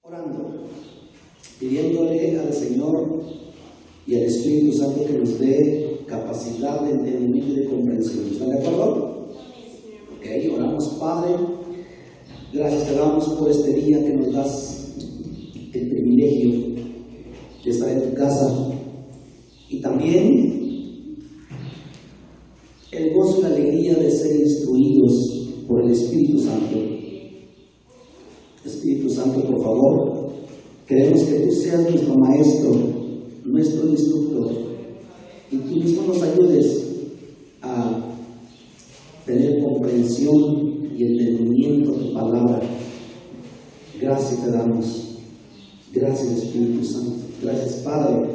Orando, pidiéndole al Señor y al Espíritu Santo que nos dé capacidad de entendimiento y de comprensión. ¿Están de acuerdo? Ok, oramos. Padre, gracias te damos por este día que nos das el privilegio de estar en tu casa y también el gozo y la alegría de ser instruidos por el Espíritu Santo. Espíritu Santo, por favor, queremos que tú seas nuestro maestro, nuestro instructor, y tú mismo nos ayudes a tener comprensión y entendimiento de tu palabra. Gracias te damos. Gracias, Espíritu Santo. Gracias, Padre.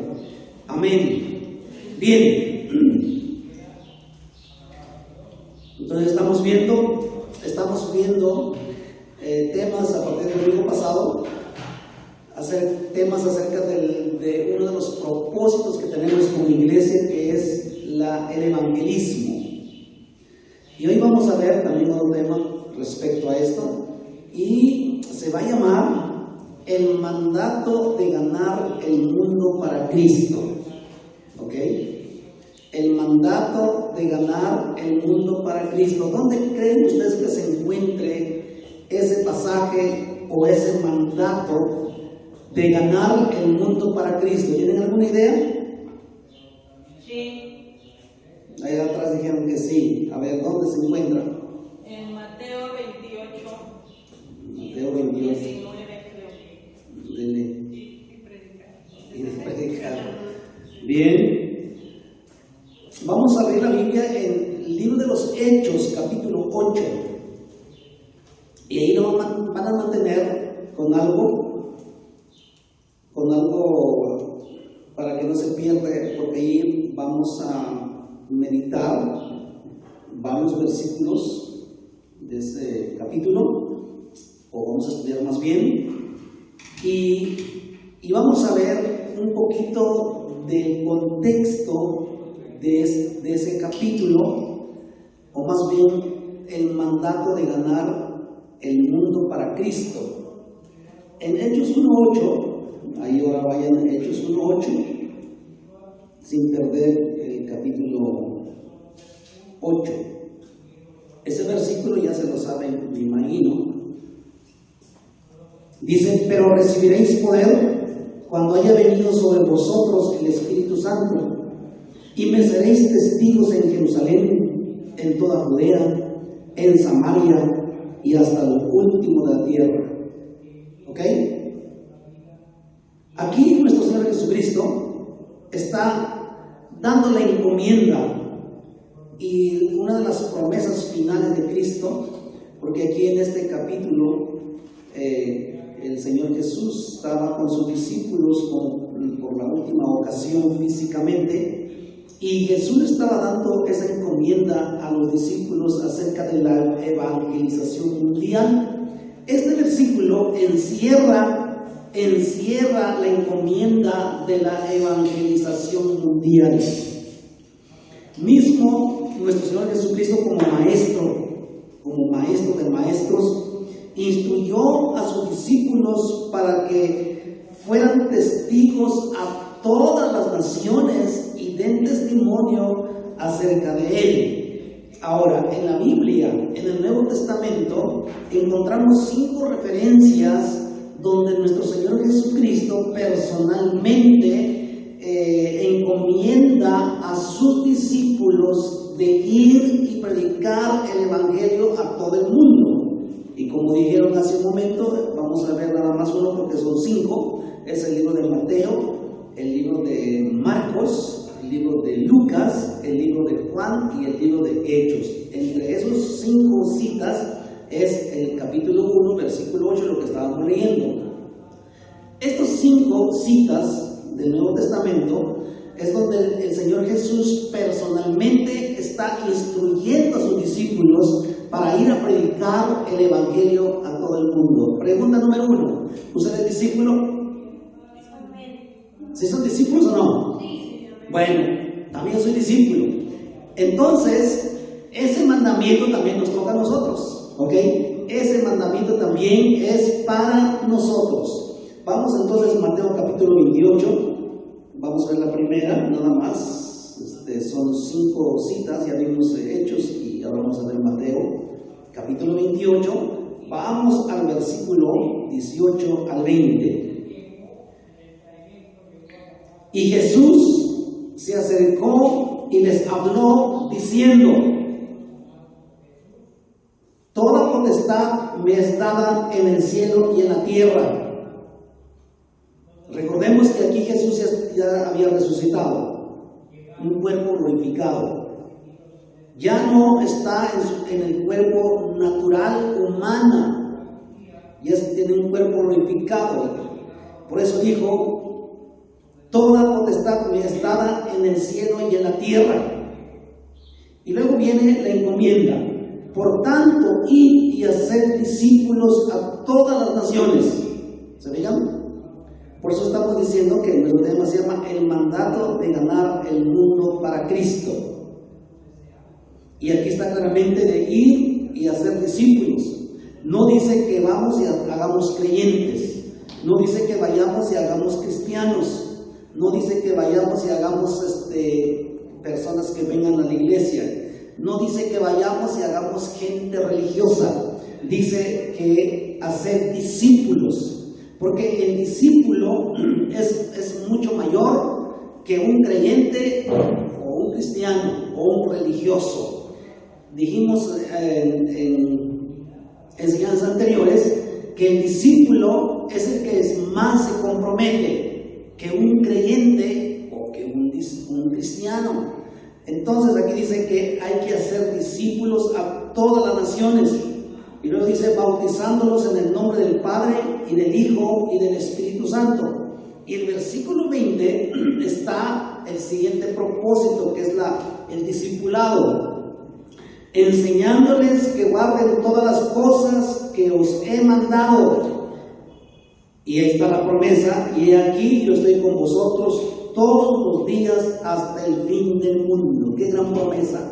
Amén. Bien. Entonces estamos viendo temas a partir del domingo pasado, temas acerca de uno de los propósitos que tenemos como iglesia, que es el evangelismo. Y hoy vamos a ver también otro tema respecto a esto, y se va a llamar el mandato de ganar el mundo para Cristo. ¿Ok? El mandato de ganar el mundo para Cristo. ¿Dónde creen ustedes que se encuentre ese pasaje o ese mandato de ganar el mundo para Cristo? ¿Tienen alguna idea? Sí. Ahí atrás dijeron que sí. A ver, ¿dónde se encuentra? En Mateo 28. Mateo 28. 19, creo. Dele. Y predicar. Bien. Vamos a ver la Biblia en el libro de los Hechos, capítulo 8. Y ahí nos van a mantener con algo para que no se pierda, porque ahí vamos a meditar varios versículos de ese capítulo, o vamos a estudiar más bien, y vamos a ver un poquito del contexto de ese capítulo, o más bien el mandato de ganar el mundo para Cristo. En Hechos 1.8, ahí ahora vayan a Hechos 1.8, sin perder el capítulo 8. Ese versículo ya se lo saben, me imagino. Dice: pero recibiréis poder cuando haya venido sobre vosotros el Espíritu Santo, y me seréis testigos en Jerusalén, en toda Judea, en Samaria y hasta lo último de la tierra. ¿Ok? Aquí nuestro Señor Jesucristo está dando la encomienda, y una de las promesas finales de Cristo, porque aquí en este capítulo el Señor Jesús estaba con sus discípulos por la última ocasión físicamente, y Jesús estaba dando esa encomienda a los discípulos acerca de la evangelización mundial. Este versículo encierra la encomienda de la evangelización mundial. Mismo nuestro Señor Jesucristo, como maestro de maestros, instruyó a sus discípulos para que fueran testigos a todas las naciones y den testimonio acerca de Él. Ahora, en la Biblia, en el Nuevo Testamento, encontramos 5 referencias donde nuestro Señor Jesucristo personalmente encomienda a sus discípulos de ir y predicar el Evangelio a todo el mundo. Y como dijeron hace un momento, vamos a ver nada más uno porque son 5. Es el libro de Mateo, el libro de Marcos, el libro de Lucas, el libro de Juan y el libro de Hechos. Entre esos 5 citas es el capítulo 1, versículo 8, lo que estábamos leyendo. Estos 5 citas del Nuevo Testamento es donde el Señor Jesús personalmente está instruyendo a sus discípulos para ir a predicar el Evangelio a todo el mundo. Pregunta número 1: ¿usted es discípulo? ¿Sí son discípulos o no? Sí. Bueno, también soy discípulo. Entonces, ese mandamiento también nos toca a nosotros, ¿ok? Ese mandamiento también es para nosotros. Vamos entonces a Mateo capítulo 28, vamos a ver la primera, nada más. Son 5 citas, ya vimos Hechos y ahora vamos a ver Mateo capítulo 28, vamos al versículo 18 al 20. Y Jesús se acercó y les habló diciendo: toda potestad me es dada en el cielo y en la tierra. Recordemos que aquí Jesús ya había resucitado, un cuerpo glorificado. Ya no está en el cuerpo natural humano, ya tiene un cuerpo glorificado. Por eso dijo: toda potestad me es dada en el cielo y en la tierra. Y luego viene la encomienda: por tanto, id y haced discípulos a todas las naciones. ¿Se fijan? Por eso estamos diciendo que el tema se llama el mandato de ganar el mundo para Cristo. Y aquí está claramente de ir y hacer discípulos. No dice que vamos y hagamos creyentes. No dice que vayamos y hagamos cristianos. No dice que vayamos y hagamos personas que vengan a la iglesia. No dice que vayamos y hagamos gente religiosa. Dice que hacer discípulos. Porque el discípulo es mucho mayor que un creyente o un cristiano o un religioso. Dijimos en enseñanzas anteriores que el discípulo es el que más se compromete que un creyente o que un cristiano. Entonces aquí dice que hay que hacer discípulos a todas las naciones. Y luego dice: bautizándolos en el nombre del Padre y del Hijo y del Espíritu Santo. Y el versículo 20 está el siguiente propósito, que es el discipulado. Enseñándoles que guarden todas las cosas que os he mandado. Y ahí está la promesa: y aquí yo estoy con vosotros todos los días hasta el fin del mundo. ¡Qué gran promesa!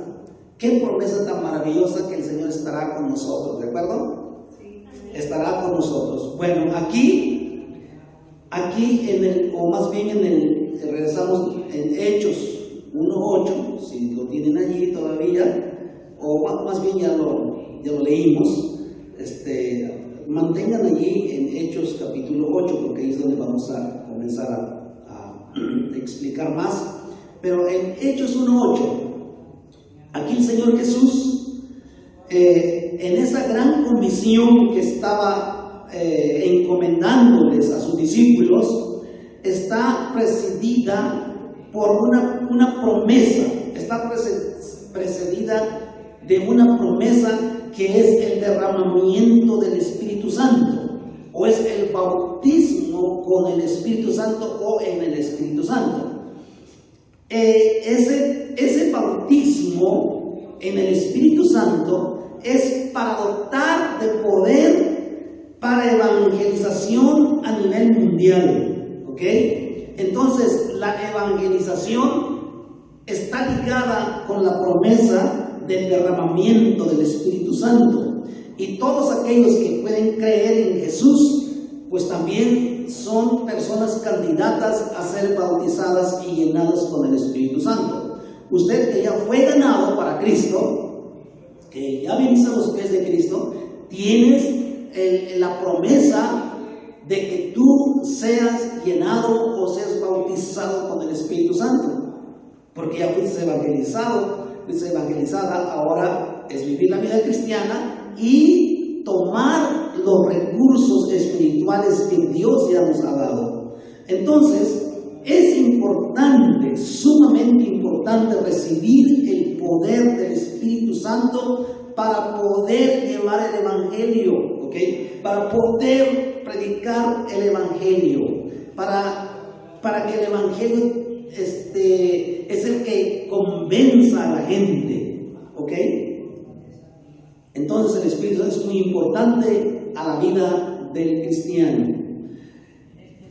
¡Qué promesa tan maravillosa que el Señor estará con nosotros! ¿De acuerdo? Sí. Estará con nosotros. Bueno, aquí regresamos en Hechos 1:8, si lo tienen allí todavía, o más bien ya lo leímos. Mantengan allí en Hechos capítulo 8, porque ahí es donde vamos a comenzar a explicar más. Pero en Hechos 1:8, aquí el Señor Jesús, en esa gran comisión que estaba encomendándoles a sus discípulos, está presidida por una promesa, está precedida de una promesa que es el derramamiento del Espíritu Santo, o es el bautismo con el Espíritu Santo o en el Espíritu Santo. Ese bautismo en el Espíritu Santo es para dotar de poder para evangelización a nivel mundial, ¿ok? Entonces la evangelización está ligada con la promesa del derramamiento del Espíritu Santo, y todos aquellos que pueden creer en Jesús pues también son personas candidatas a ser bautizadas y llenadas con el Espíritu Santo. Usted que ya fue ganado para Cristo, que ya viniste a los pies de Cristo, tienes la promesa de que tú seas llenado o seas bautizado con el Espíritu Santo, porque ya fuiste evangelizado, fuiste evangelizada. Ahora es vivir la vida cristiana y tomar los recursos espirituales que Dios ya nos ha dado. Entonces, es importante, sumamente importante, recibir el poder del Espíritu Santo para poder llevar el Evangelio, ¿ok? Para poder predicar el Evangelio, para que el Evangelio es el que convenza a la gente, ¿ok? Entonces el Espíritu Santo es muy importante a la vida del cristiano.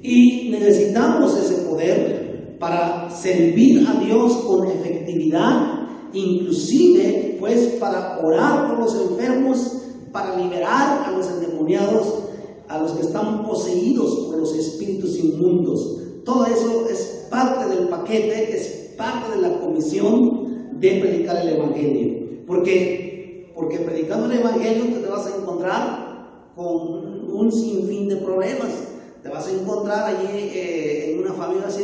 Y necesitamos ese poder para servir a Dios con efectividad, inclusive pues para orar por los enfermos, para liberar a los endemoniados a los que están poseídos por los espíritus inmundos. Todo eso es parte del paquete, es parte de la comisión de predicar el Evangelio. Porque predicando el Evangelio te vas a encontrar con un sinfín de problemas. Te vas a encontrar allí en una familia así,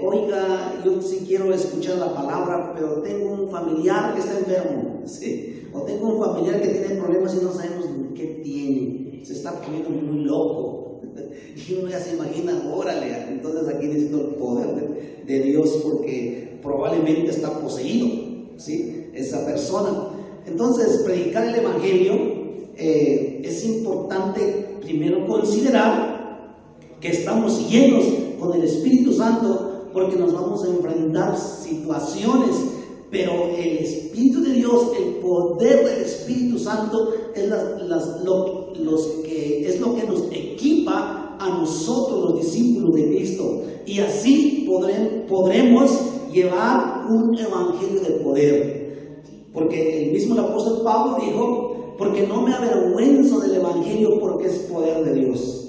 oiga, yo sí quiero escuchar la palabra, pero tengo un familiar que está enfermo, ¿sí? O tengo un familiar que tiene problemas y no sabemos ni qué tiene, se está poniendo muy loco. Y uno ya se imagina, órale, entonces aquí necesito el poder de Dios porque probablemente está poseído, ¿sí? Esa persona. Entonces, predicar el Evangelio es importante primero considerar que estamos llenos con el Espíritu Santo porque nos vamos a enfrentar situaciones, pero el Espíritu de Dios, el poder del Espíritu Santo es lo que nos equipa a nosotros los discípulos de Cristo, y así podremos llevar un evangelio de poder, porque el mismo apóstol Pablo dijo: porque no me avergüenzo del evangelio, porque es poder de Dios.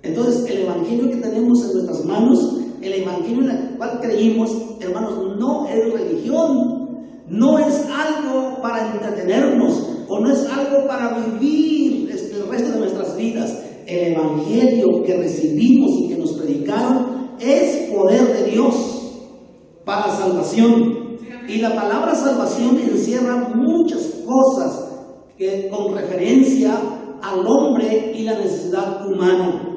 Entonces, el evangelio que tenemos en nuestras manos, el evangelio en el cual creímos, hermanos, no es religión, no es algo para entretenernos, o no es algo para vivir el resto de nuestras vidas. El evangelio que recibimos y que nos predicaron es poder de Dios para salvación. Y la palabra salvación encierra muchas cosas con referencia al hombre y la necesidad humana.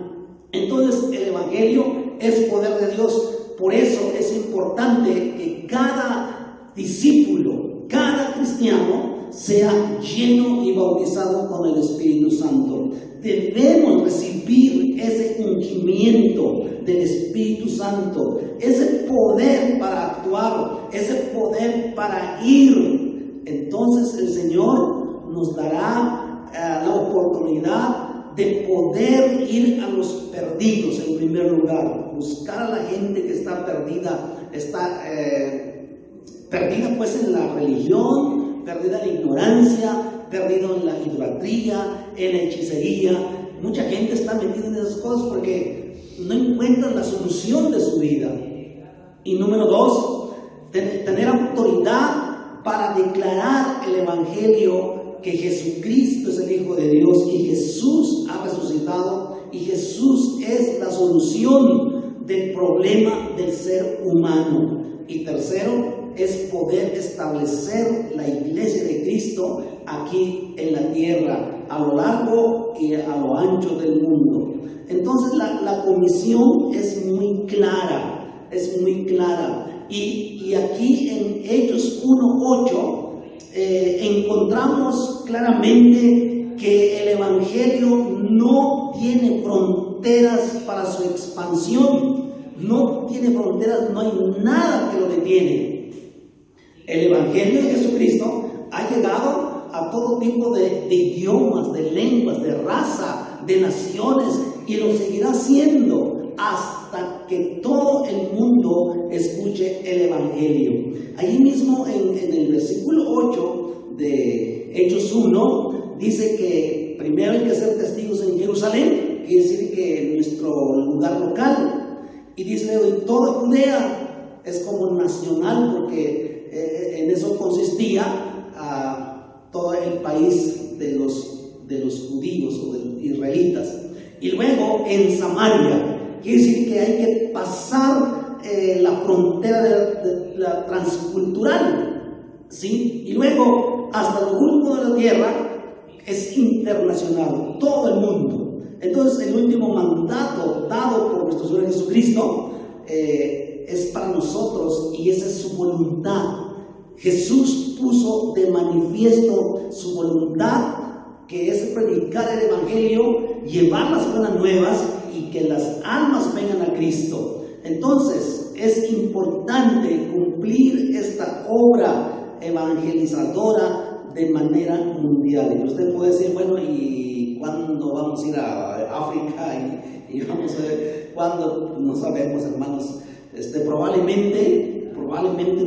Entonces, el evangelio es poder de Dios. Por eso es importante que cada discípulo, cada cristiano, sea lleno y bautizado con el Espíritu Santo. Debemos recibir ese ungimiento del Espíritu Santo, ese poder para actuar, ese poder para ir. Entonces el Señor nos dará la oportunidad de poder ir a los perdidos en primer lugar, buscar a la gente que está perdida, perdida pues en la religión, perdida en la ignorancia, perdido en la idolatría, en la hechicería. Mucha gente está metida en esas cosas porque no encuentran la solución de su vida. Y número 2, tener autoridad para declarar el evangelio, que Jesucristo es el Hijo de Dios y Jesús ha resucitado y Jesús es la solución del problema del ser humano. Y tercero, es poder establecer la iglesia de Cristo aquí en la tierra, a lo largo y a lo ancho del mundo. Entonces la comisión es muy clara, y aquí en Hechos 1:8 encontramos claramente que el evangelio no tiene fronteras para su expansión, no tiene fronteras, no hay nada que lo detiene. El evangelio de Jesucristo ha llegado a todo tipo de idiomas, de lenguas, de raza, de naciones, y lo seguirá haciendo hasta que todo el mundo escuche el evangelio. Allí mismo en el versículo 8 de Hechos 1 dice que primero hay que ser testigos en Jerusalén, quiere decir que en nuestro lugar local, y dice en toda Judea, es como nacional porque en eso consistía a todo el país de los judíos o de los israelitas. Y luego en Samaria, quiere decir que hay que pasar la frontera de la transcultural, ¿sí? Y luego hasta lo último de la tierra es internacional, todo el mundo. Entonces el último mandato dado por nuestro Señor Jesucristo es para nosotros, y esa es su voluntad. Jesús puso de manifiesto su voluntad, que es predicar el evangelio, llevar las buenas nuevas y que las almas vengan a Cristo. Entonces es importante cumplir esta obra evangelizadora de manera mundial. Y usted puede decir, bueno, ¿y cuándo vamos a ir a África? Y vamos a ver cuándo. No sabemos, hermanos. Probablemente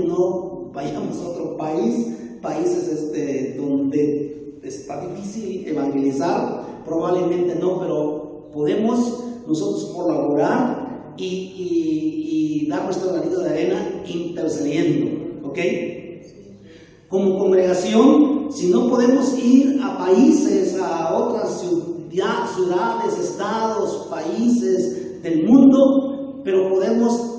no vayamos a otro países donde está difícil evangelizar, probablemente no, pero podemos nosotros colaborar y dar nuestro granito de arena intercediendo, ¿ok? Como congregación, si no podemos ir a países, a otras ciudades, estados, países del mundo, pero podemos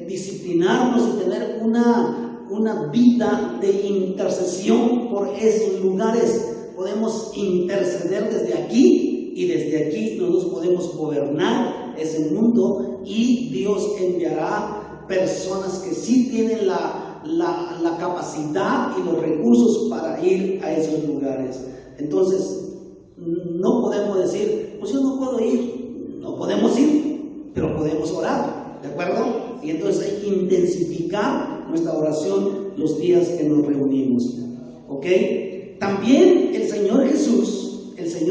disciplinarnos y tener una vida de intercesión por esos lugares. Podemos interceder desde aquí y desde aquí nosotros podemos gobernar ese mundo y Dios enviará personas que sí tienen la capacidad y los recursos para ir a esos lugares. Entonces, no podemos decir, pues yo no puedo ir, no podemos ir, pero podemos orar, ¿de acuerdo? Y entonces hay que intensificar nuestra oración los días que nos reunimos, ¿ok? También el Señor Jesús, este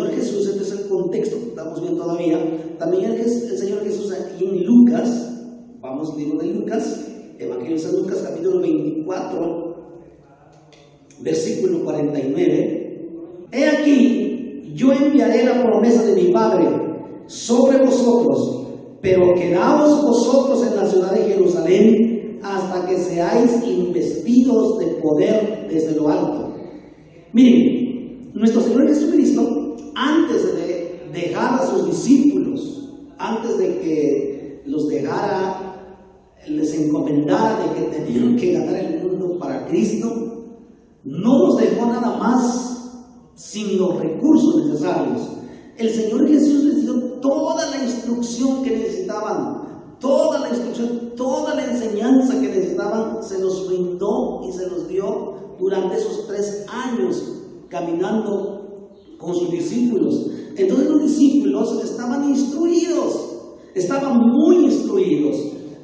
es el contexto que estamos viendo todavía, también el Señor Jesús aquí en Lucas, vamos al libro de Lucas, Evangelio de San Lucas, capítulo 24, versículo 49. He aquí, yo enviaré la promesa de mi Padre sobre vosotros, pero quedaos vosotros en la ciudad de Jerusalén hasta que seáis investidos de poder desde lo alto. Miren, nuestro Señor Jesucristo, antes de dejar a sus discípulos, antes de que los dejara, les encomendara de que tenían que ganar el mundo para Cristo, no los dejó nada más sin los recursos necesarios. El Señor Jesús les dio toda la instrucción que necesitaban, toda la instrucción, toda la enseñanza que necesitaban, se los brindó y se los dio durante esos 3 años caminando con sus discípulos. Entonces los discípulos estaban instruidos, estaban muy instruidos.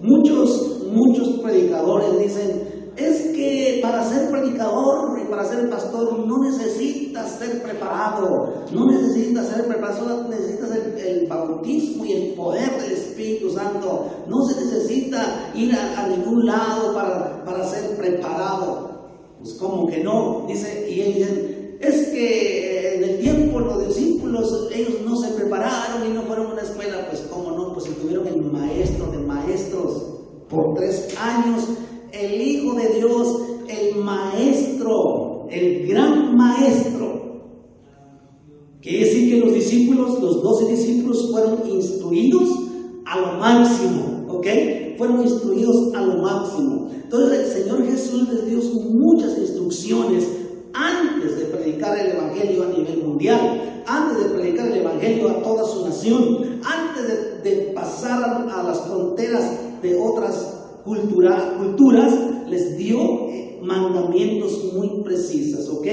Muchos predicadores dicen, es que para ser predicador y para ser pastor no necesitas ser preparado, no necesitas ser preparado, solo necesitas el bautismo y el poder del Espíritu Santo. No se necesita ir a ningún lado para ser preparado. Pues como que no, dice, y ellos dicen, es que en el tiempo los discípulos, ellos no se prepararon y no fueron a una escuela. Pues cómo no, pues si tuvieron el maestro de maestros por 3 años, el Hijo de Dios, el maestro, el gran maestro. Quiere decir que los discípulos, los 12 discípulos fueron instruidos a lo máximo, ¿ok? Fueron instruidos a lo máximo. Entonces el Señor Jesús les dio muchas instrucciones antes de predicar el Evangelio a nivel mundial, antes de predicar el Evangelio a toda su nación, antes de pasar a las fronteras de otras culturas, les dio mandamientos muy precisos, ¿ok?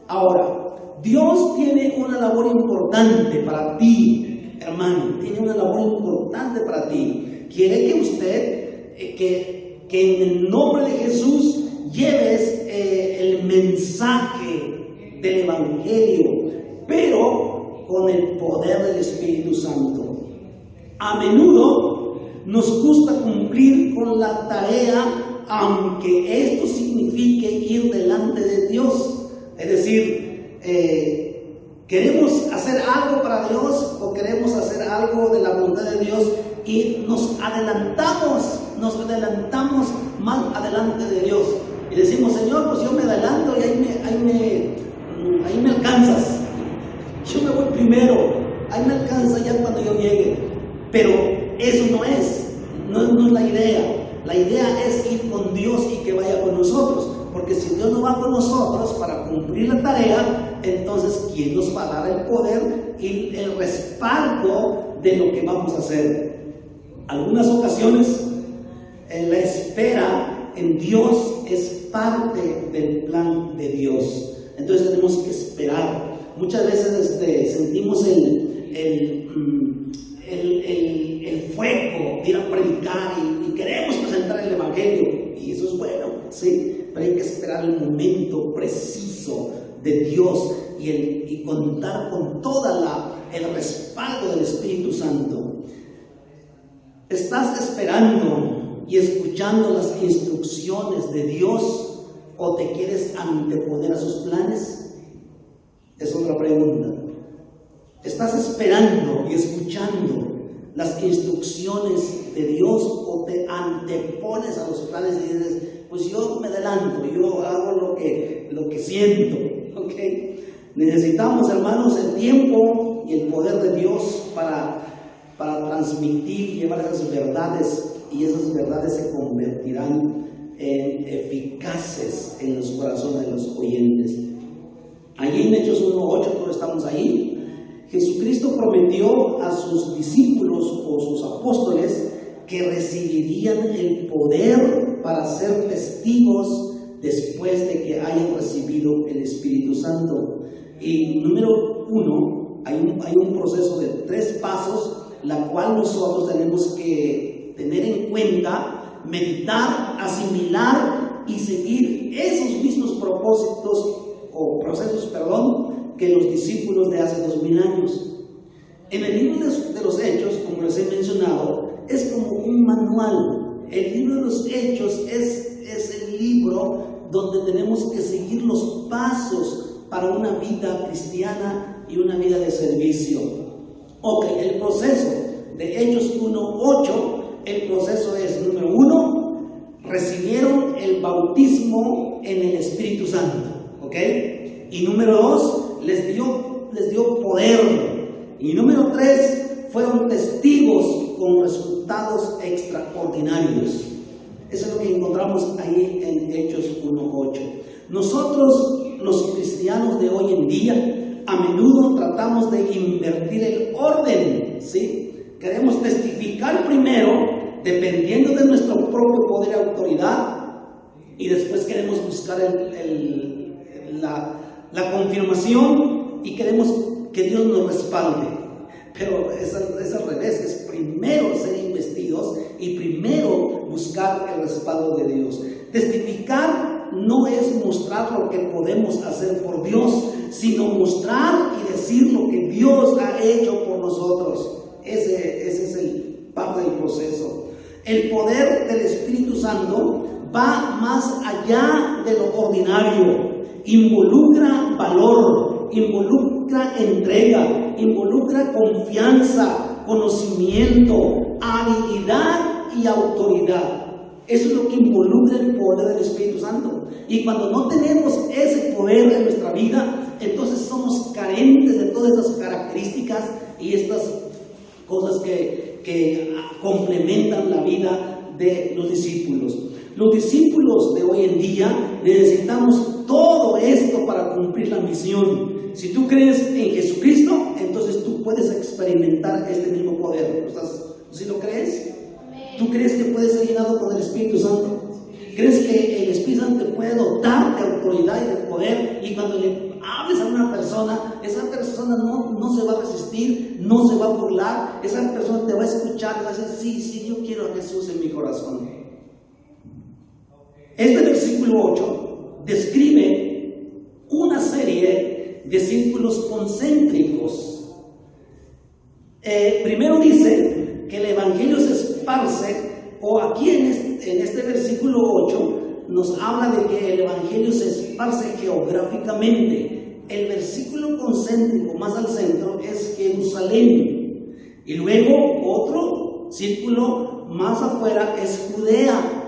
Ahora, Dios tiene una labor importante para ti, hermano, tiene una labor importante para ti. Quiere que usted, que en el nombre de Jesús lleves el mensaje del Evangelio, pero con el poder del Espíritu Santo. A menudo nos gusta cumplir con la tarea, aunque esto signifique ir delante de Dios. Es decir, queremos hacer algo para Dios o queremos hacer algo de la voluntad de Dios y nos adelantamos más adelante de Dios. Y decimos, Señor, pues yo me adelanto y ahí me alcanzas. Yo me voy primero, ahí me alcanza ya cuando yo llegue. Pero eso no es la idea. La idea es ir con Dios y que vaya con nosotros. Porque si Dios no va con nosotros para cumplir la tarea, entonces ¿quién nos va a dar el poder y el respaldo de lo que vamos a hacer? Algunas ocasiones la espera en Dios es parte del plan de Dios. Entonces tenemos que esperar. Muchas veces sentimos el fuego de ir a predicar y queremos presentar el Evangelio, y eso es bueno, sí, pero hay que esperar el momento preciso de Dios y contar con el respaldo del Espíritu Santo. ¿Estás esperando y escuchando las instrucciones de Dios o te quieres anteponer a sus planes? Es otra pregunta. ¿Estás esperando y escuchando las instrucciones de Dios o te antepones a los planes y dices, pues yo me adelanto, yo hago lo que siento? ¿Okay? Necesitamos, hermanos, el tiempo y el poder de Dios para transmitir y llevar esas verdades, y esas verdades se convertirán en eficaces en los corazones de los oyentes. Allí en Hechos 1:8, todos estamos ahí. Jesucristo prometió a sus discípulos o sus apóstoles que recibirían el poder para ser testigos después de que hayan recibido el Espíritu Santo. Y número 1, hay un proceso de 3 pasos, la cual nosotros tenemos que tener en cuenta, meditar, asimilar y seguir esos mismos propósitos o procesos, que los discípulos de hace 2000 años. En el libro de los Hechos, como les he mencionado, es como un manual. El libro de los Hechos es el libro donde tenemos que seguir los pasos para una vida cristiana y una vida de servicio. Ok, el proceso de Hechos 1:8, el proceso es, número 1, recibieron el bautismo en el Espíritu Santo. ¿Ok? Y número 2, les dio poder. Y número 3, fueron testigos con resultados extraordinarios. Eso es lo que encontramos ahí en Hechos 1:8. Nosotros, los cristianos de hoy en día, a menudo tratamos de invertir el orden, ¿sí? Queremos testificar primero, dependiendo de nuestro propio poder y autoridad, y después queremos buscar la confirmación y queremos que Dios nos respalde. Pero es al revés, es primero ser investidos y primero buscar el respaldo de Dios. Testificar no es mostrar lo que podemos hacer por Dios, sino mostrar y decir lo que Dios ha hecho por nosotros. Ese es el parte del proceso. El poder del Espíritu Santo va más allá de lo ordinario. Involucra valor, involucra entrega, involucra confianza, conocimiento, habilidad y autoridad. Eso es lo que involucra el poder del Espíritu Santo. Y cuando no tenemos ese poder en nuestra vida, entonces somos carentes de todas esas características y estas cosas que complementan la vida de los discípulos. Los discípulos de hoy en día necesitamos todo esto para cumplir la misión. Si tú crees en Jesucristo, entonces tú puedes experimentar este mismo poder. ¿Sí lo crees? ¿Tú crees que puedes ser llenado con el Espíritu Santo? ¿Crees que el Espíritu Santo te puede dotar de autoridad y de poder? Y cuando le hables a una persona, esa persona no se va a resistir, no se va a burlar. Esa persona te va a escuchar y va a decir, sí, yo quiero a Jesús en mi corazón. Este versículo 8 describe una serie de círculos concéntricos. Primero dice que el Evangelio se esparce, o aquí en este versículo 8 nos habla de que el Evangelio se esparce geográficamente. El versículo concéntrico más al centro es Jerusalén, y luego otro círculo más afuera es Judea,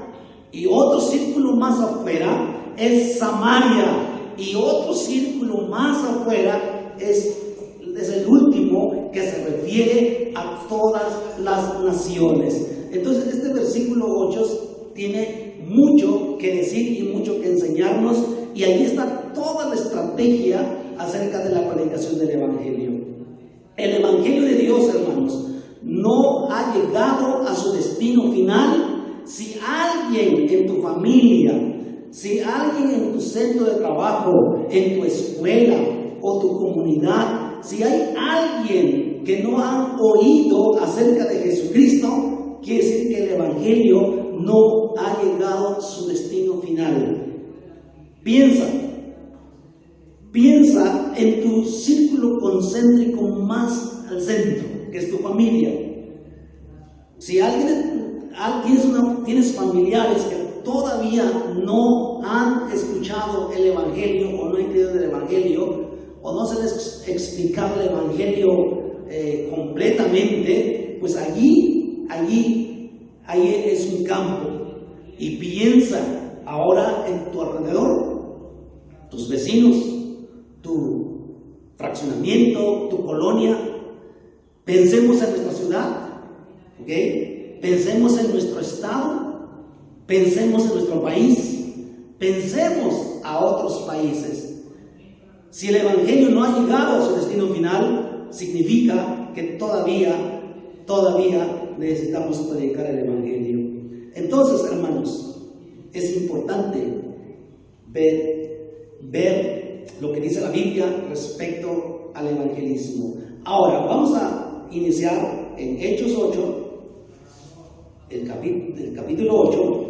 y otro círculo más afuera es Samaria, y otro círculo más afuera es el último, que se refiere a todas las naciones. Entonces este versículo 8 tiene mucho que decir y mucho que enseñarnos, y ahí está toda la estrategia acerca de la predicación del Evangelio. El Evangelio de Dios, hermanos, no ha llegado a su destino final si alguien en tu familia, si alguien en tu centro de trabajo, en tu escuela o tu comunidad, si hay alguien que no ha oído acerca de Jesucristo, quiere decir que el Evangelio no ha llegado a su destino final. Piensa en tu círculo concéntrico más al centro, que es tu familia. Si tienes familiares que todavía no han escuchado el Evangelio o no han creído en el Evangelio, o no se les explicaba el Evangelio completamente, pues allí es un campo. Y piensa ahora en tu alrededor, tus vecinos, tu fraccionamiento, tu colonia. Pensemos en nuestra ciudad, ¿ok? Pensemos en nuestro estado, pensemos en nuestro país, pensemos a otros países. Si el Evangelio no ha llegado a su destino final, significa que todavía necesitamos predicar el Evangelio. Entonces, hermanos, es importante ver lo que dice la Biblia respecto al evangelismo. Ahora, vamos a iniciar en Hechos 8, el capítulo 8,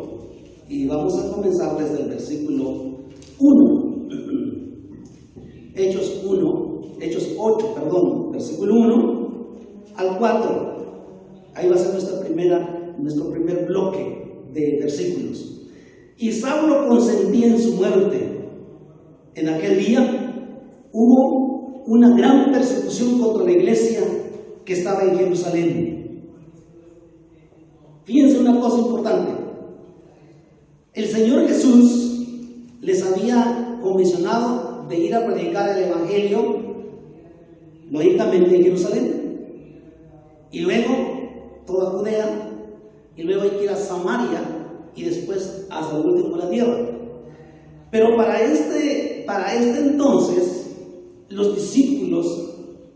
y vamos a comenzar desde el versículo 1. Hechos 8, versículo 1 al 4. Ahí va a ser nuestro primer bloque de versículos. Y Saulo consentía en su muerte. En aquel día hubo una gran persecución contra la iglesia que estaba en Jerusalén. Fíjense una cosa importante. El Señor Jesús les había comisionado de ir a predicar el Evangelio, lógicamente en Jerusalén, y luego toda Judea, y luego hay que ir a Samaria, y después hasta el último de la tierra. Pero para este entonces, los discípulos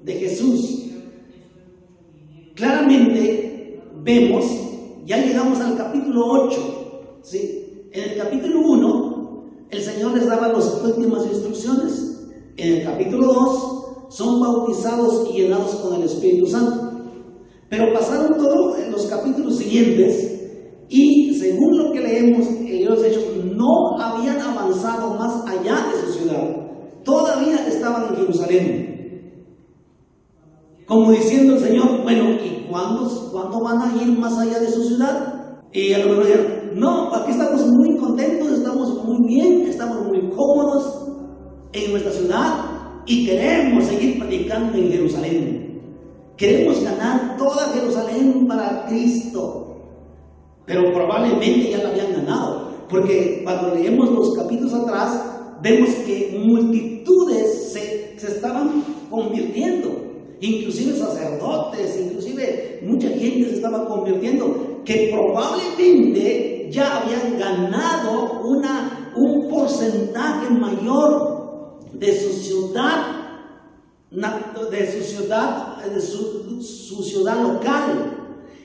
de Jesús, claramente vemos, ya llegamos al capítulo 8, ¿sí? En el capítulo 1, el Señor les daba las últimas instrucciones. En el capítulo 2, son bautizados y llenados con el Espíritu Santo. Pero pasaron todos los capítulos siguientes y, según lo que leemos en los Hechos, no habían avanzado más allá de su ciudad. Todavía estaban en Jerusalén. Como diciendo el Señor, bueno, ¿y cuándo van a ir más allá de su ciudad? Y a lo mejor dijeron, no, aquí estamos muy contentos, estamos muy bien, estamos muy cómodos en nuestra ciudad y queremos seguir predicando en Jerusalén. Queremos ganar toda Jerusalén para Cristo. Pero probablemente ya la habían ganado, porque cuando leemos los capítulos atrás, vemos que multitudes se estaban convirtiendo, inclusive sacerdotes, inclusive mucha gente se estaba convirtiendo, que probablemente ya habían ganado un porcentaje mayor de su ciudad local.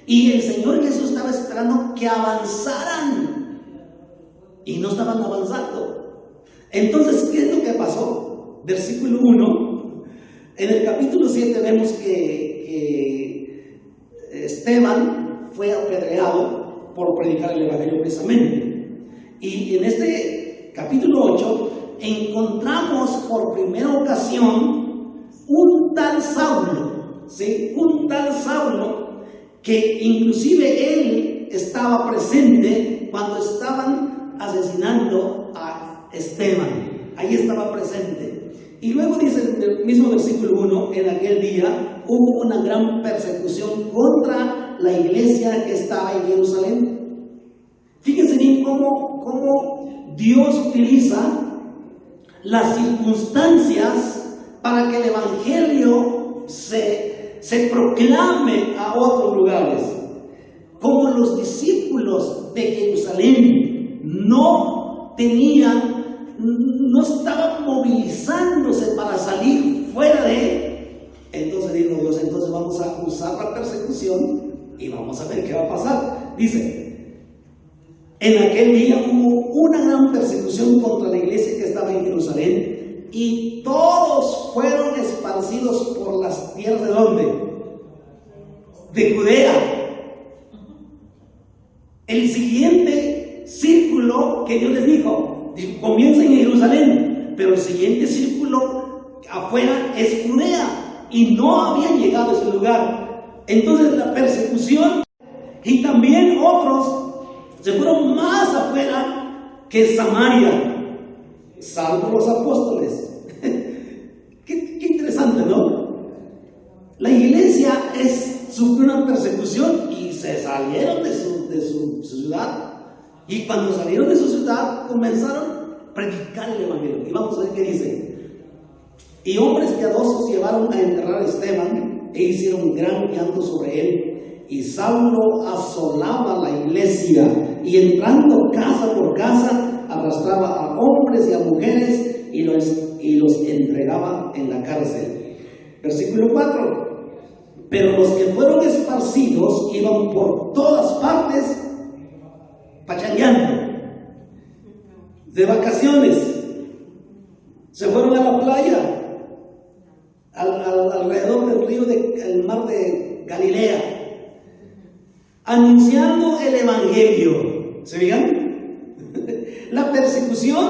Y el Señor Jesús estaba esperando que avanzaran y no estaban avanzando. Entonces, ¿qué es lo que pasó? Versículo 1. En el capítulo 7 vemos que Esteban fue apedreado por predicar el Evangelio precisamente. Y en este capítulo 8 encontramos por primera ocasión un tal Saulo, ¿sí? Un tal Saulo que inclusive él estaba presente cuando estaban asesinando a Esteban. Ahí estaba presente. Y luego dice en el mismo versículo 1, en aquel día hubo una gran persecución contra la iglesia que estaba en Jerusalén. Fíjense bien cómo Dios utiliza las circunstancias para que el Evangelio se proclame a otros lugares. Como los discípulos de Jerusalén no estaban movilizándose para salir fuera de, entonces dijo Dios, entonces vamos a usar la persecución y vamos a ver qué va a pasar. Dice, en aquel día hubo una gran persecución contra la iglesia que estaba en Jerusalén y todos fueron esparcidos por las tierras de ¿dónde? De Judea. El siguiente círculo que Dios les dijo, comienza en Jerusalén, pero el siguiente círculo afuera es Judea y no habían llegado a ese lugar. Entonces la persecución, y también otros se fueron más afuera que Samaria, salvo los apóstoles. ¿Qué sufrió una persecución y se salieron de su ciudad. Y cuando salieron de su ciudad, comenzaron a predicar el evangelio. Y vamos a ver qué dice. Y hombres piadosos llevaron a enterrar a Esteban e hicieron gran llanto sobre él. Y Saulo asolaba la iglesia y entrando casa por casa arrastraba a hombres y a mujeres y los entregaba en la cárcel. Versículo 4. Pero los que fueron esparcidos iban por todas partes pachangueando, de vacaciones, se fueron a la playa, alrededor del río del mar de Galilea, anunciando el evangelio. ¿Se fijan? La persecución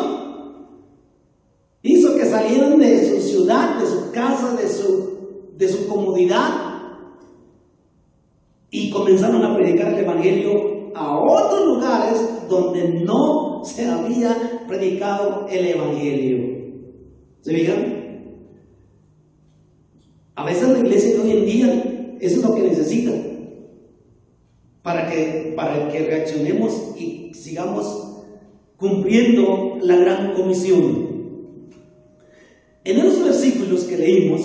hizo que salieran de su ciudad, de su casa, de su comodidad, y comenzaron a predicar el evangelio a otros lugares donde no se había predicado el evangelio. ¿Se fijan? A veces la iglesia de hoy en día eso es lo que necesita para que reaccionemos y sigamos cumpliendo la gran comisión. En esos versículos que leímos,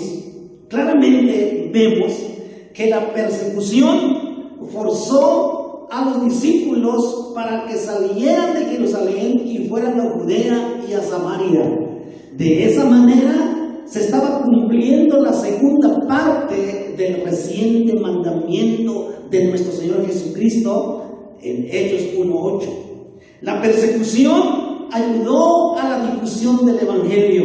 claramente vemos que la persecución forzó a los discípulos para que salieran de Jerusalén y fueran a Judea y a Samaria. De esa manera se estaba cumpliendo la segunda parte del reciente mandamiento de nuestro Señor Jesucristo en Hechos 1:8. La persecución ayudó a la difusión del evangelio.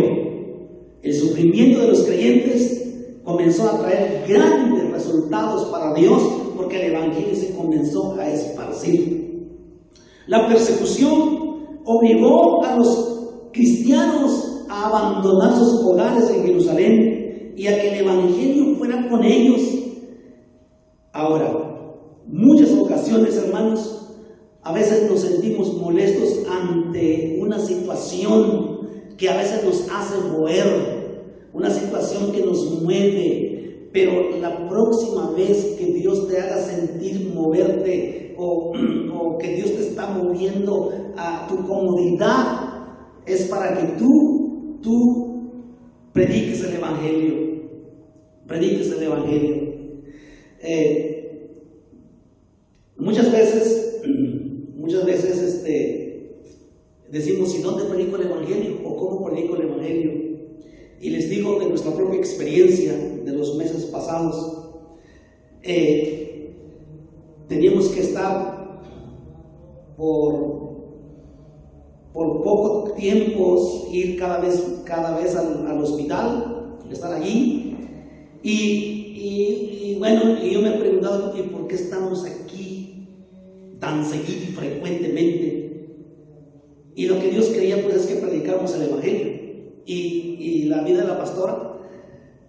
El sufrimiento de los creyentes comenzó a traer grandes resultados para Dios porque el evangelio se comenzó a esparcir. La persecución obligó a los cristianos a abandonar sus hogares en Jerusalén y a que el evangelio fuera con ellos. Ahora, muchas ocasiones, hermanos, a veces nos sentimos molestos ante una situación que a veces nos hace mover, una situación que nos mueve, pero la próxima vez que Dios te haga sentir moverte o que Dios te está moviendo a tu comodidad, es para que tú prediques el evangelio, Muchas veces decimos, ¿y dónde predico el evangelio? ¿O cómo predico el evangelio? Y les digo de nuestra propia experiencia de los meses pasados, teníamos que estar por poco tiempo, ir cada vez al hospital, estar allí, y bueno, y yo me he preguntado, ¿y por qué estamos aquí tan seguido y frecuentemente? Y lo que Dios quería pues es que predicáramos el evangelio. Y la vida de la pastora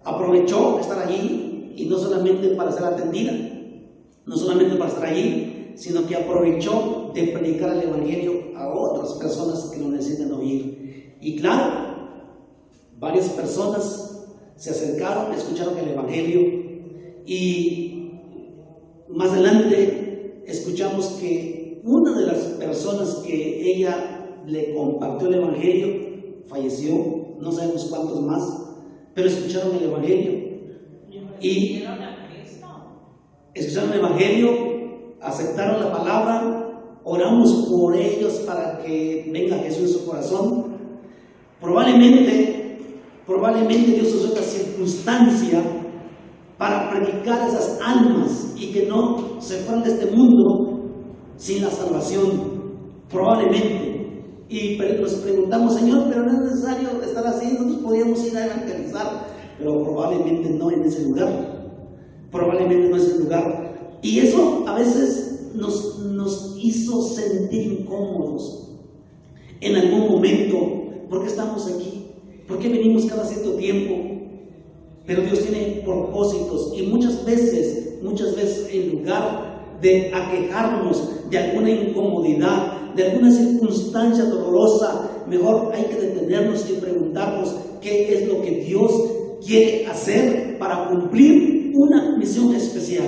aprovechó estar allí, y no solamente para ser atendida, no solamente para estar allí, sino que aprovechó de predicar el evangelio a otras personas que lo necesitan oír. Y claro, varias personas se acercaron, escucharon el evangelio, y más adelante escuchamos que una de las personas que ella le compartió el evangelio falleció. No sabemos cuántos más, pero escucharon el evangelio y escucharon el evangelio, aceptaron la palabra, oramos por ellos para que venga Jesús en su corazón. Probablemente Dios usó esta circunstancia para predicar a esas almas y que no se fueran de este mundo sin la salvación, probablemente. Y nos preguntamos, Señor, pero no es necesario estar así, nosotros podíamos ir a evangelizar, pero probablemente no en ese lugar, y eso a veces nos hizo sentir incómodos en algún momento. ¿Por qué estamos aquí? ¿Por qué venimos cada cierto tiempo? Pero Dios tiene propósitos, y muchas veces en lugar de aquejarnos de alguna incomodidad, de alguna circunstancia dolorosa, mejor hay que detenernos y preguntarnos qué es lo que Dios quiere hacer para cumplir una misión especial.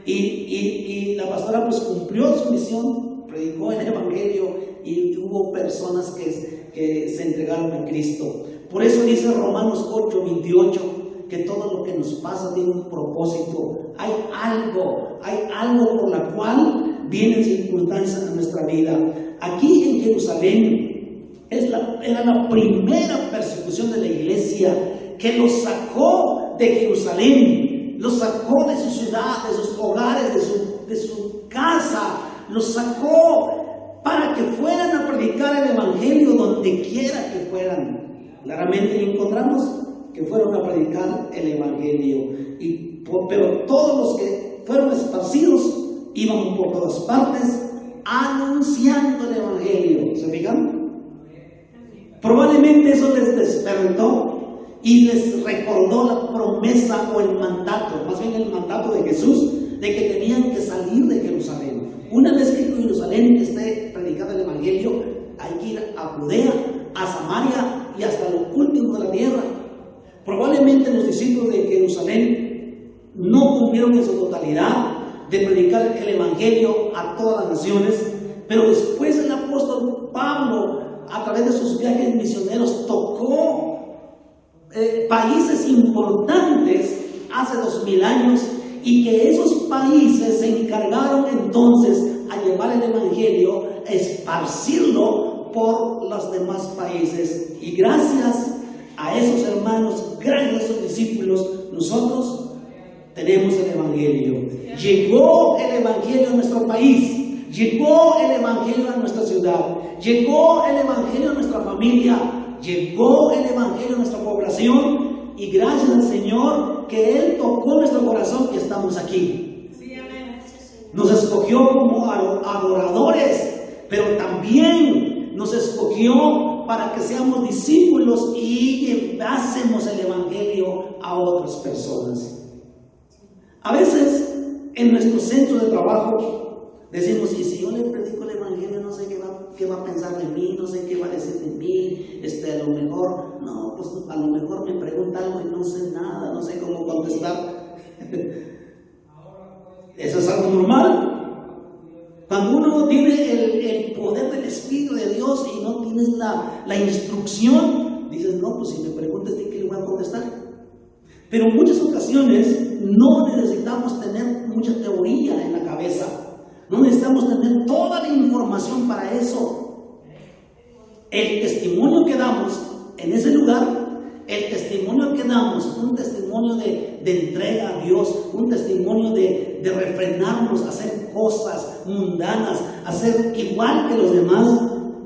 Y la pastora pues cumplió su misión, predicó el Evangelio y hubo personas que se entregaron a Cristo. Por eso dice Romanos 8:28 que todo lo que nos pasa tiene un propósito. Hay algo por la cual vienen circunstancias a nuestra vida. Aquí en Jerusalén era la primera persecución de la iglesia que los sacó de Jerusalén, los sacó de su ciudad, de sus hogares, de su casa, los sacó para que fueran a predicar el Evangelio donde quiera que fueran. Claramente encontramos que fueron a predicar el Evangelio, pero todos los que fueron esparcidos iban por todas partes anunciando el Evangelio. ¿Se fijan? Probablemente eso les despertó y les recordó la promesa o el mandato, más bien el mandato de Jesús, de que tenían que salir de Jerusalén. Una vez que en Jerusalén esté predicado el Evangelio, hay que ir a Judea, a Samaria y hasta lo último de la tierra. Probablemente los discípulos de Jerusalén no cumplieron en su totalidad de predicar el Evangelio a todas las naciones, pero después el apóstol Pablo, a través de sus viajes misioneros, tocó países importantes hace 2000 años, y que esos países se encargaron entonces a llevar el Evangelio, a esparcirlo por los demás países. Y gracias a esos hermanos, gracias a esos discípulos, nosotros tenemos el Evangelio. Llegó el Evangelio a nuestro país, llegó el Evangelio a nuestra ciudad, llegó el Evangelio a nuestra familia, llegó el Evangelio a nuestra población, y gracias al Señor que Él tocó nuestro corazón y estamos aquí. Sí, amén. Nos escogió como adoradores, pero también nos escogió para que seamos discípulos y llevásemos el Evangelio a otras personas. A veces en nuestro centro de trabajo decimos, y si yo le predico el Evangelio, no sé qué va a pensar de mí, no sé qué va a decir de mí, a lo mejor, no, pues a lo mejor me pregunta algo y no sé nada, no sé cómo contestar. Eso es algo normal. Cuando uno tiene el poder del Espíritu de Dios y no tienes la instrucción, dices, no, pues si me preguntas, ¿qué le voy a contestar? Pero en muchas ocasiones no necesitamos tener mucha teoría en la cabeza. No necesitamos tener toda la información para eso. El testimonio que damos en ese lugar, el testimonio que damos, un testimonio de entrega a Dios, un testimonio de refrenarnos a hacer cosas mundanas, a ser igual que los demás,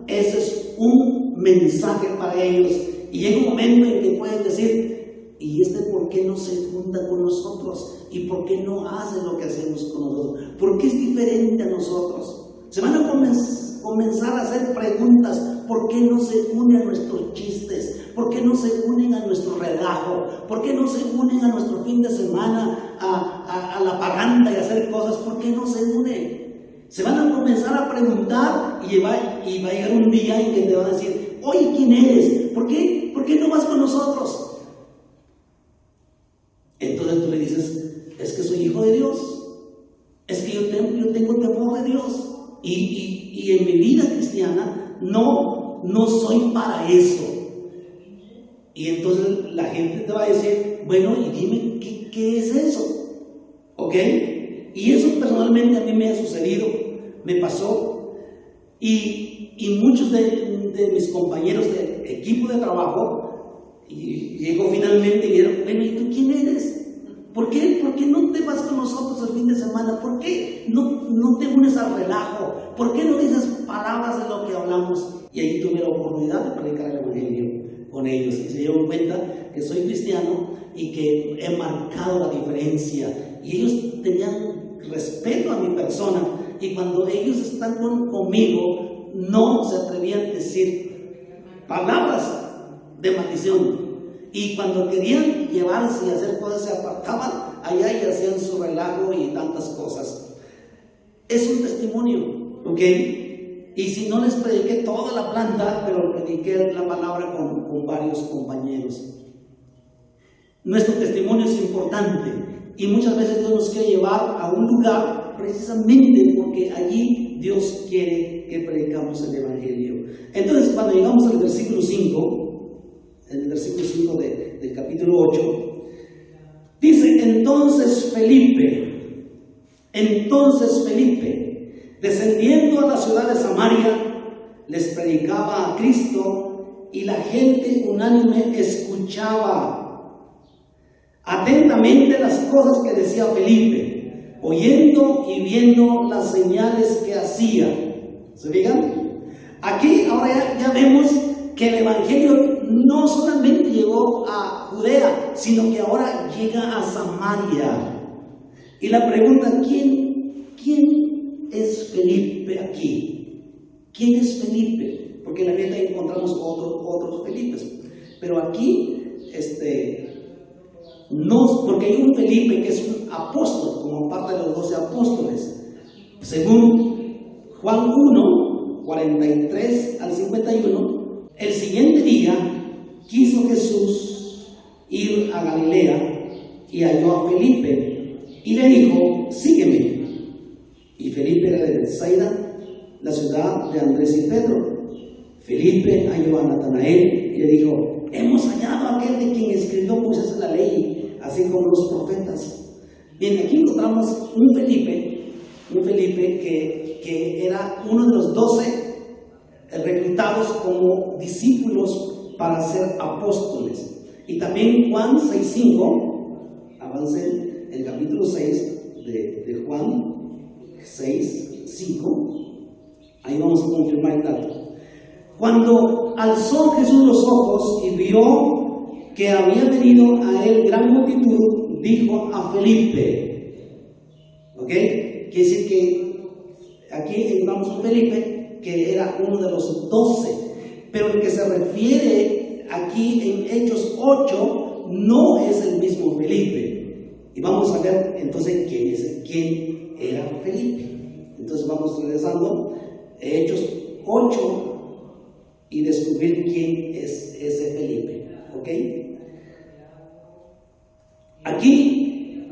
ese es un mensaje para ellos. Y llega un momento en que pueden decir, ¿y por qué no se junta con nosotros? ¿Y por qué no hace lo que hacemos con nosotros? ¿Por qué es diferente a nosotros? Se van a comenzar a hacer preguntas. ¿Por qué no se unen a nuestros chistes? ¿Por qué no se unen a nuestro relajo? ¿Por qué no se unen a nuestro fin de semana a la parranda y a hacer cosas? ¿Por qué no se unen? Se van a comenzar a preguntar y va a llegar un día en que te van a decir, oye, ¿quién eres? ¿Por qué no vas con nosotros? Entonces tú le dices, es que soy hijo de Dios, es que yo tengo temor de Dios, y en mi vida cristiana no soy para eso. Y entonces la gente te va a decir, bueno, y dime, ¿qué es eso? ¿Ok? Y eso personalmente a mí me ha sucedido, me pasó, y muchos de mis compañeros de equipo de trabajo, y llegó finalmente y dijeron, bueno, ¿y tú quién eres? ¿Por qué no te vas con nosotros el fin de semana? ¿Por qué no te unes al relajo? ¿Por qué no dices palabras de lo que hablamos? Y ahí tuve la oportunidad de predicar el Evangelio con ellos, y se dieron cuenta que soy cristiano y que he marcado la diferencia, y ellos tenían respeto a mi persona, y cuando ellos están conmigo no se atrevían a decir palabras de maldición, y cuando querían llevarse y hacer cosas se apartaban allá y hacían su relajo y tantas cosas. Es un testimonio, ¿ok? Y si no les prediqué toda la planta, pero prediqué la palabra con varios compañeros. Nuestro testimonio es importante. Y muchas veces Dios nos quiere llevar a un lugar precisamente porque allí Dios quiere que predicamos el Evangelio. Entonces, cuando llegamos al versículo 5, en el versículo 5 del capítulo 8, dice: entonces Felipe, descendiendo a la ciudad de Samaria, les predicaba a Cristo, y la gente unánime escuchaba atentamente las cosas que decía Felipe, oyendo y viendo las señales que hacía. ¿Se fijan? Aquí ahora ya vemos que el Evangelio no solamente llegó a Judea, sino que ahora llega a Samaria. Y la pregunta: ¿quién es Felipe aquí? ¿Quién es Felipe? Porque en la Biblia encontramos otros Felipes, pero aquí no, porque hay un Felipe que es un apóstol, como parte de los 12 apóstoles. Según Juan 1, 43 al 51, el siguiente día quiso Jesús ir a Galilea y halló a Felipe y le dijo: sígueme. Y Felipe era de Bethsaida, la ciudad de Andrés y Pedro. Felipe halló a Natanael y le dijo: hemos hallado a aquel de quien escribió Moisés la ley, así como los profetas. Bien, aquí encontramos un Felipe que era uno de los 12 reclutados como discípulos para ser apóstoles. Y también Juan 6:5, avancen el capítulo 6 de Juan 6:5, ahí vamos a confirmar el dato. Cuando alzó Jesús los ojos y vio que había venido a él gran multitud, dijo a Felipe, ¿ok? Quiere decir que aquí encontramos a Felipe, que era uno de los 12, pero el que se refiere aquí en Hechos 8 no es el mismo Felipe. Y vamos a ver entonces quién era Felipe. Entonces vamos regresando a Hechos 8 y descubrir quién es ese Felipe, ¿ok? Aquí,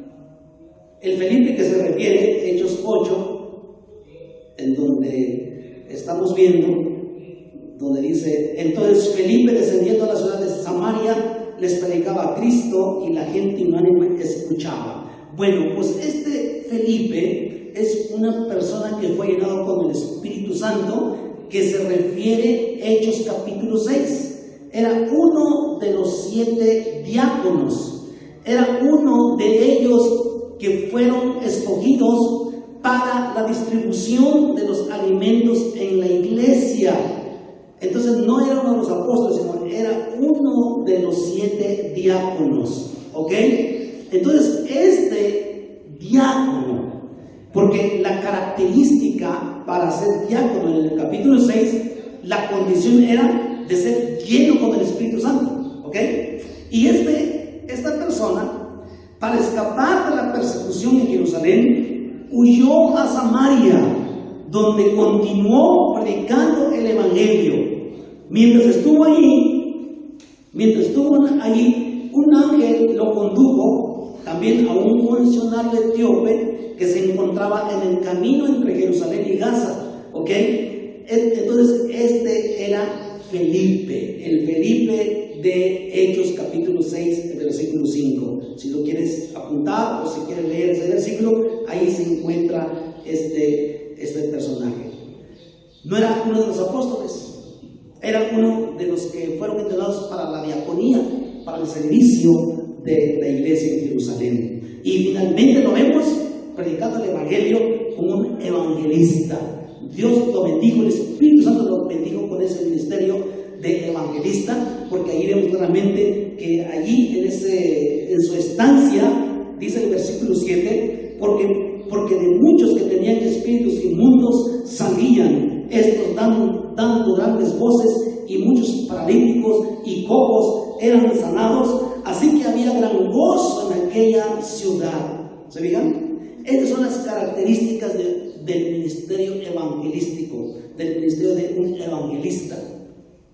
el Felipe que se refiere, Hechos 8, en donde estamos viendo, donde dice: entonces Felipe, descendiendo a la ciudad de Samaria, les predicaba a Cristo y la gente unánime escuchaba. Bueno, pues este Felipe es una persona que fue llenado con el Espíritu Santo, que se refiere a Hechos capítulo 6. Era uno de los 7 diáconos, era uno de ellos que fueron escogidos para la distribución de los alimentos en la iglesia. Entonces no era uno de los apóstoles, sino era uno de los 7 diáconos, ¿ok? Entonces este diácono, porque la característica para ser diácono en el capítulo 6, la condición era de ser lleno con el Espíritu Santo, ¿ok? Y esta persona, para escapar de la persecución en Jerusalén, huyó a Samaria, donde continuó predicando el Evangelio. Mientras estuvo allí, un ángel lo condujo también a un funcionario etíope que se encontraba en el camino entre Jerusalén y Gaza, ¿ok? Entonces este era Felipe, el Felipe de Hechos capítulo 6, versículo 5. Si lo quieres apuntar o si quieres leer ese versículo, ahí se encuentra este personaje. No era uno de los apóstoles, era uno de los que fueron entrenados para la diaconía, para el servicio de la iglesia en Jerusalén. Y finalmente lo vemos predicando el Evangelio como un evangelista. Dios lo bendijo, el Espíritu Santo lo bendijo con ese ministerio de evangelista, porque ahí vemos claramente que allí en su estancia, dice el versículo 7, porque de muchos que tenían espíritus inmundos salían, estos dando grandes voces, y muchos paralíticos y cojos eran sanados, así que había gran gozo en aquella ciudad. ¿Se fijan? Estas son las características del ministerio evangelístico, del ministerio de un evangelista.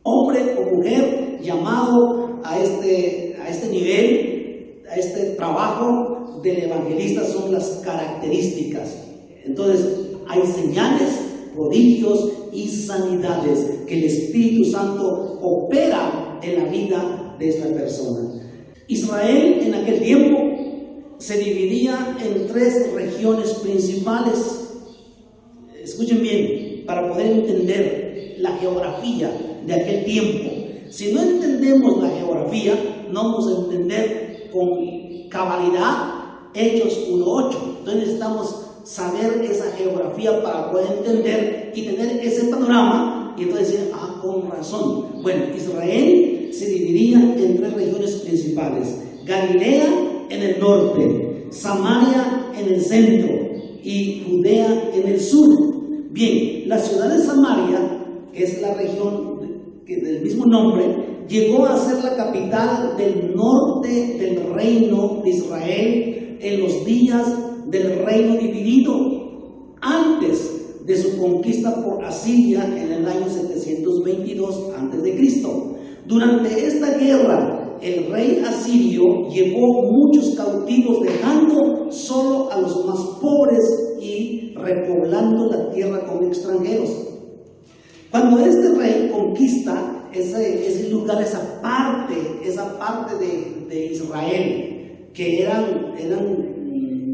Hombre o mujer llamado a este nivel, a este trabajo del evangelista son las características. Entonces, hay señales, prodigios y sanidades que el Espíritu Santo opera en la vida de esta persona. Israel en aquel tiempo se dividía en 3 regiones principales. Escuchen bien, para poder entender la geografía de aquel tiempo. Si no entendemos la geografía, no vamos a entender con cabalidad Hechos 1:8. Entonces necesitamos saber esa geografía para poder entender y tener ese panorama y entonces decir, con razón. Bueno, Israel se dividía en 3 regiones principales: Galilea en el norte, Samaria en el centro y Judea en el sur. Bien, la ciudad de Samaria, que es la región del mismo nombre, llegó a ser la capital del norte del reino de Israel en los días del reino dividido, antes de su conquista por Asiria en el año 722 a.C. Durante esta guerra, el rey asirio llevó muchos cautivos, dejando solo a los más pobres y repoblando la tierra con extranjeros. Cuando este rey conquista ese lugar, esa parte de Israel, que eran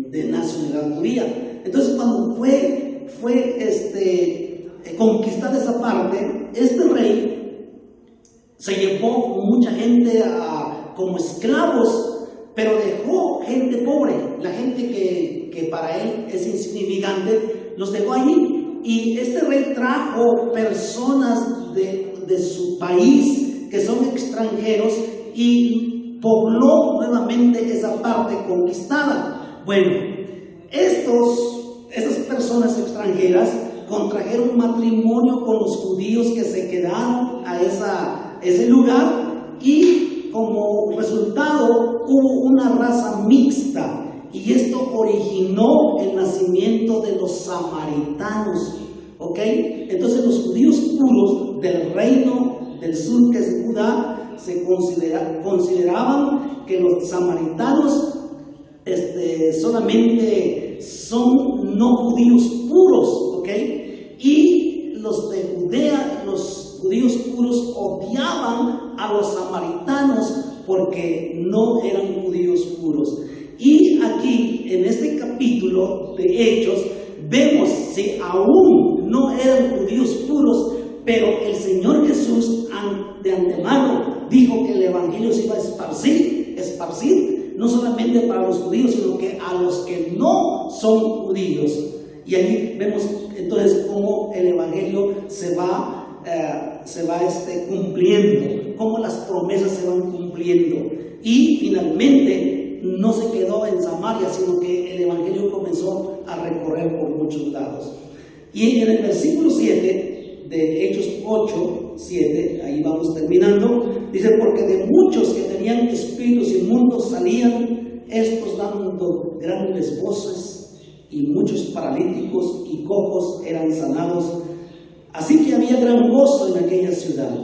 de nacionalidad judía, entonces cuando fue conquistada esa parte, este rey se llevó mucha gente como esclavos, pero dejó gente pobre, la gente que para él es insignificante, los dejó allí. Y este rey trajo personas de su país que son extranjeros y pobló nuevamente esa parte conquistada. Bueno, esas personas extranjeras contrajeron matrimonio con los judíos que se quedaron a ese lugar, y como resultado hubo una raza mixta. Y esto originó el nacimiento de los samaritanos, ¿ok? Entonces los judíos puros del reino del sur, que es Judá, se consideraban que los samaritanos solamente son no judíos puros, ¿ok? Y los de Judea, los judíos puros, odiaban a los samaritanos porque no eran judíos puros. Y aquí, en este capítulo de Hechos, vemos si aún no eran judíos puros, pero el Señor Jesús de antemano dijo que el Evangelio se iba a esparcir, no solamente para los judíos, sino que a los que no son judíos. Y ahí vemos entonces cómo el Evangelio se va cumpliendo, cómo las promesas se van cumpliendo. Y finalmente no se quedó en Samaria, sino que el Evangelio comenzó a recorrer por muchos lados. Y en el versículo 7 de Hechos 8:7, ahí vamos terminando, dice: porque de muchos que tenían espíritus inmundos salían estos dando grandes voces, y muchos paralíticos y cojos eran sanados. Así que había gran gozo en aquella ciudad.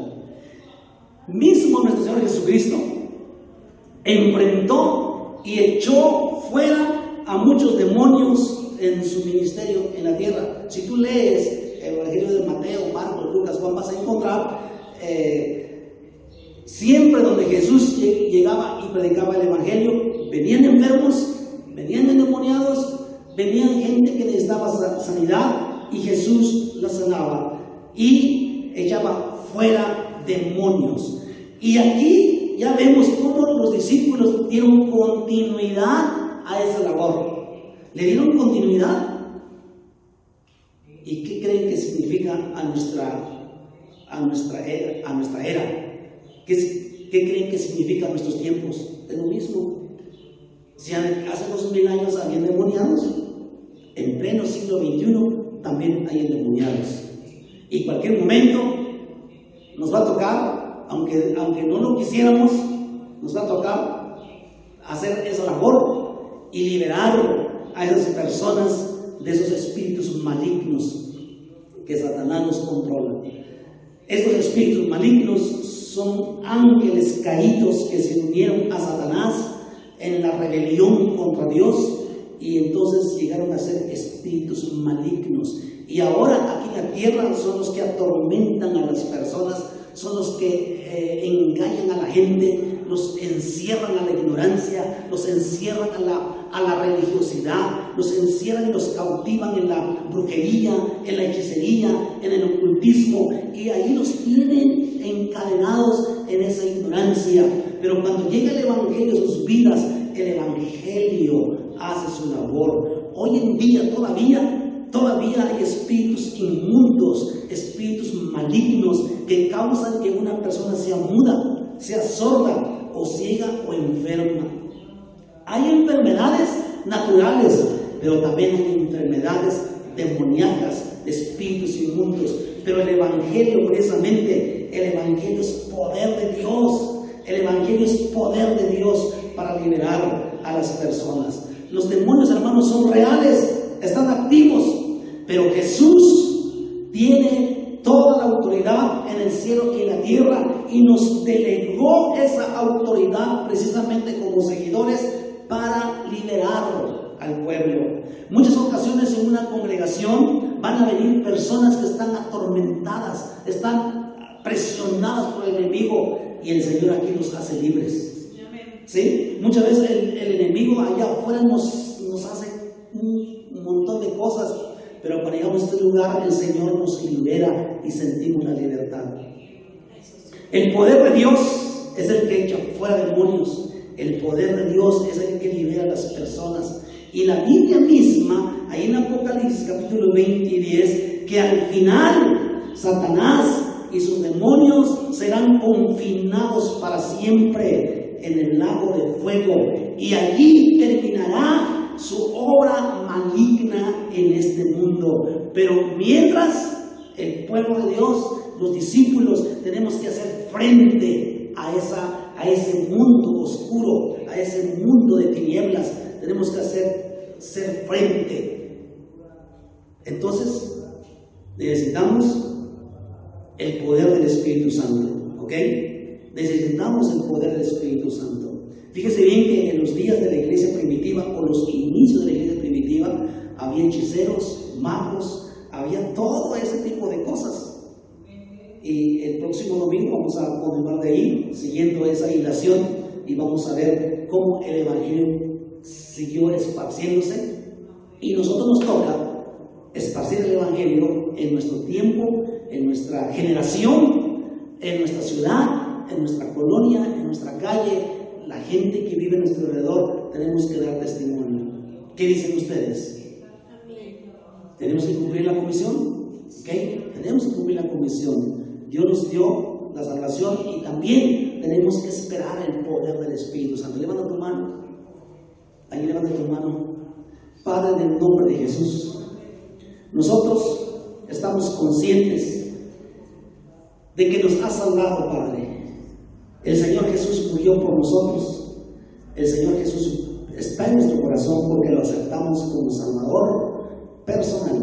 Mismo nuestro Señor Jesucristo enfrentó y echó fuera a muchos demonios en su ministerio en la tierra. Si tú lees el Evangelio de Mateo, Marcos, Lucas, Juan, vas a encontrar siempre donde Jesús llegaba y predicaba el Evangelio, venían enfermos, venían endemoniados, venían gente que necesitaba sanidad, y Jesús la sanaba y echaba fuera demonios. Y aquí ya vemos cómo los discípulos dieron continuidad a esa labor. ¿Le dieron continuidad? ¿Y qué creen que significa a nuestra era? ¿Qué creen que significa a nuestros tiempos? Es lo mismo. Si hace 2000 años había endemoniados, en pleno siglo XXI también hay endemoniados. Y cualquier momento nos va a tocar, aunque no lo quisiéramos, nos va a tocar hacer esa labor y liberar a esas personas de esos espíritus malignos que Satanás nos controla. Estos espíritus malignos son ángeles caídos que se unieron a Satanás en la rebelión contra Dios, y entonces llegaron a ser espíritus malignos. Y ahora aquí en la tierra son los que atormentan a las personas, son los que engañan a la gente, los encierran a la ignorancia, los encierran a la religiosidad, los encierran y los cautivan en la brujería, en la hechicería, en el ocultismo, y ahí los tienen encadenados en esa ignorancia. Pero cuando llega el Evangelio a sus vidas, el Evangelio hace su labor. Hoy en día todavía hay espíritus inmundos, espíritus malignos que causan que una persona sea muda, sea sorda o ciega o enferma. Hay enfermedades naturales, pero también hay enfermedades demoníacas, de espíritus inmundos. Pero el Evangelio, precisamente, el Evangelio es poder de Dios. El Evangelio es poder de Dios para liberar a las personas. Los demonios, hermanos, son reales, están activos, pero Jesús tiene toda la autoridad en el cielo y en la tierra, y nos delegó esa autoridad precisamente como seguidores para liberar al pueblo. Muchas ocasiones en una congregación van a venir personas que están atormentadas, están presionadas por el enemigo, y el Señor aquí nos hace libres. ¿Sí? Muchas veces el enemigo allá afuera nos hace un montón de cosas, pero cuando llegamos a este lugar, el Señor nos libera y sentimos la libertad. El poder de Dios es el que echa fuera demonios. El poder de Dios es el que libera a las personas. Y la Biblia misma, ahí en Apocalipsis capítulo 20 y 10, que al final Satanás y sus demonios serán confinados para siempre en el lago de fuego, y allí terminará su obra maligna en este mundo. Pero mientras, el pueblo de Dios, los discípulos, tenemos que hacer frente a ese mundo oscuro, a ese mundo de tinieblas. Tenemos que ser frente. Entonces, necesitamos el poder del Espíritu Santo, ¿ok? Necesitamos el poder del Espíritu Santo. Fíjese bien que en los días de la iglesia primitiva, o los inicios de la iglesia primitiva, había hechiceros, magos, había todo ese tipo de cosas. Y el próximo domingo vamos a continuar de ahí, siguiendo esa hilación, y vamos a ver cómo el Evangelio siguió esparciéndose, y nosotros nos toca esparcir el Evangelio en nuestro tiempo, en nuestra generación, en nuestra ciudad, en nuestra colonia, en nuestra calle. La gente que vive a nuestro alrededor, tenemos que dar testimonio. ¿Qué dicen ustedes? ¿Tenemos que cumplir la comisión? ¿Okay? Tenemos que cumplir la comisión. Dios nos dio la salvación, y también tenemos que esperar el poder del Espíritu Santo. Levanta tu mano. Ahí levanta tu mano. Padre, en el nombre de Jesús, nosotros estamos conscientes de que nos has salvado, Padre. El Señor Jesús murió por nosotros. El Señor Jesús está en nuestro corazón porque lo aceptamos como Salvador personal.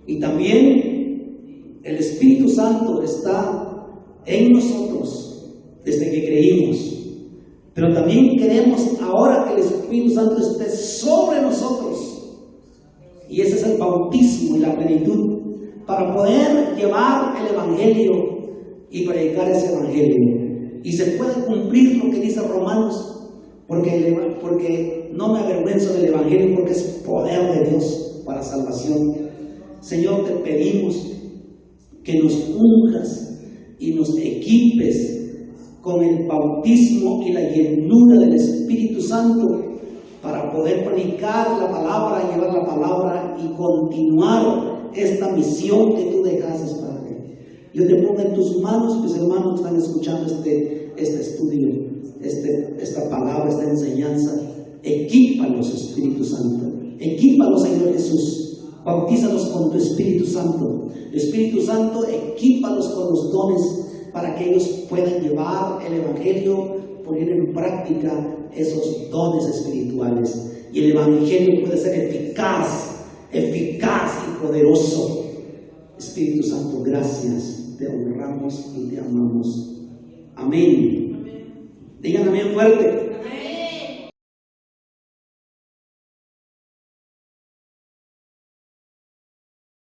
Y también el Espíritu Santo está en nosotros desde que creímos. Pero también queremos ahora que el Espíritu Santo esté sobre nosotros. Y ese es el bautismo y la plenitud, para poder llevar el Evangelio y predicar ese Evangelio. Y se puede cumplir lo que dice Romanos, porque no me avergüenzo del Evangelio, porque es poder de Dios para salvación. Señor, te pedimos que nos unjas y nos equipes con el bautismo y la llenura del Espíritu Santo, para poder predicar la palabra, llevar la palabra y continuar esta misión que tú dejaste, Padre. Yo te pongo en tus manos, mis hermanos que están escuchando este estudio, esta palabra, esta enseñanza. Equípalos, Espíritu Santo. Equípalos, Señor Jesús. Bautízalos con tu Espíritu Santo. Espíritu Santo, equípalos con los dones para que ellos puedan llevar el Evangelio, poner en práctica esos dones espirituales. Y el Evangelio puede ser eficaz y poderoso. Espíritu Santo, gracias. Te honramos y te amamos. Amén. Digan amén fuerte.